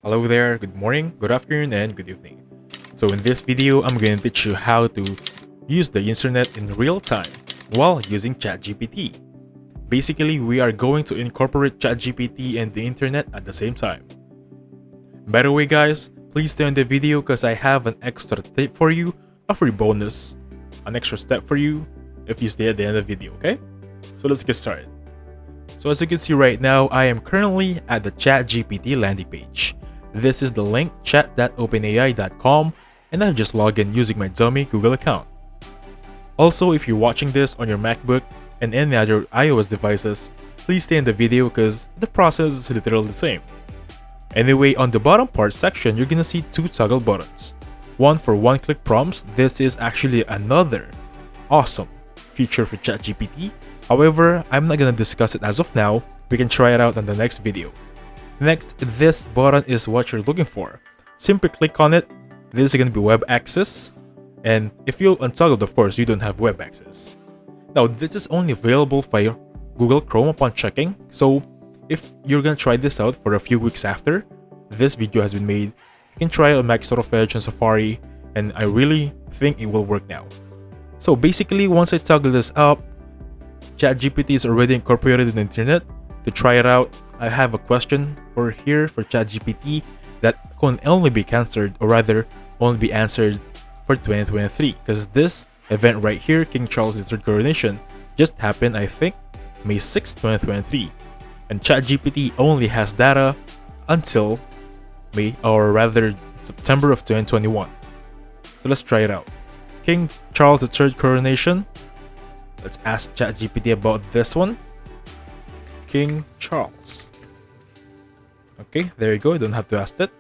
Hello there, good morning, good afternoon, and good evening. So in this video, I'm going to teach you how to use the internet in real time while using ChatGPT. Basically, we are going to incorporate ChatGPT and the internet at the same time. By the way guys, please stay on the video because I have an extra tip for you, a free bonus, an extra step for you if you stay at the end of the video, okay? So let's get started. So as you can see right now, I am currently at the ChatGPT landing page. This is the link chat.openai.com and I've just logged in using my dummy Google account. Also, if you're watching this on your MacBook and any other iOS devices, please stay in the video because the process is literally the same. Anyway, on the bottom part section, you're gonna see two toggle buttons. One for one-click prompts. This is actually another awesome feature for ChatGPT. However, I'm not gonna discuss it as of now. We can try it out on the next video. Next, this button is what you're looking for. Simply click on it. This is going to be web access. And if you untoggle it, of course, you don't have web access. Now, this is only available via Google Chrome upon checking. So, if you're going to try this out for a few weeks after this video has been made, you can try it on Microsoft Edge and Safari. And I really think it will work now. So, basically, once I toggle this up, ChatGPT is already incorporated in the internet. To try it out, I have a question for ChatGPT that can only be answered, or rather only be answered for 2023, because this event right here, King Charles III coronation, just happened, I think, May 6, 2023, and ChatGPT only has data until May, or rather September of 2021. So let's try it out. King Charles III coronation. Let's ask ChatGPT about this one. King Charles. Okay, there you go. You don't have to ask that.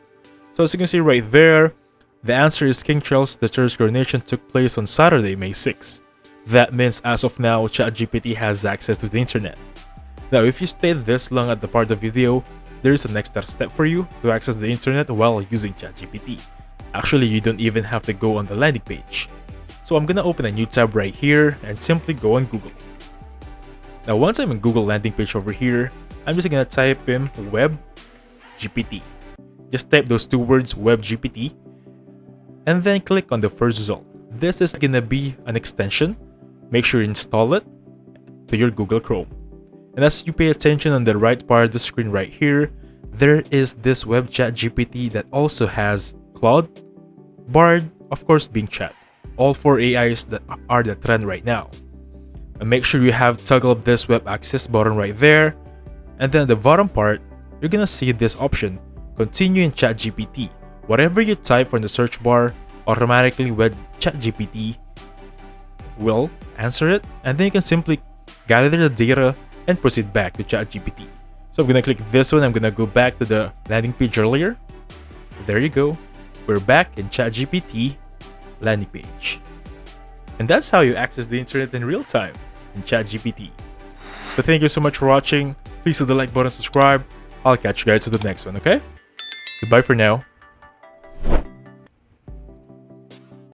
So as you can see right there, the answer is King Charles III's coronation took place on Saturday, May 6. That means as of now, ChatGPT has access to the internet. Now, if you stayed this long at the part of the video, there is a next step for you to access the internet while using ChatGPT. Actually, you don't even have to go on the landing page. So I'm gonna open a new tab right here and simply go on Google. Now, once I'm in Google landing page over here, I'm just gonna type in WebGPT. Just type those two words, WebGPT, and then click on the first result. This is gonna be an extension. Make sure you install it to your Google Chrome. And as you pay attention on the right part of the screen right here, there is this WebChat GPT that also has Claude, Bard, of course Bing Chat. All four AIs that are the trend right now. And make sure you have toggled this web access button right there. And then at the bottom part, you're gonna see this option, continue in ChatGPT. Whatever you type from the search bar, automatically ChatGPT will answer it. And then you can simply gather the data and proceed back to ChatGPT. So I'm gonna click this one. I'm gonna go back to the landing page earlier. There you go. We're back in ChatGPT landing page. And that's how you access the internet in real time in ChatGPT. But thank you so much for watching. Please hit the like button, subscribe. I'll catch you guys to the next one, okay? Goodbye for now.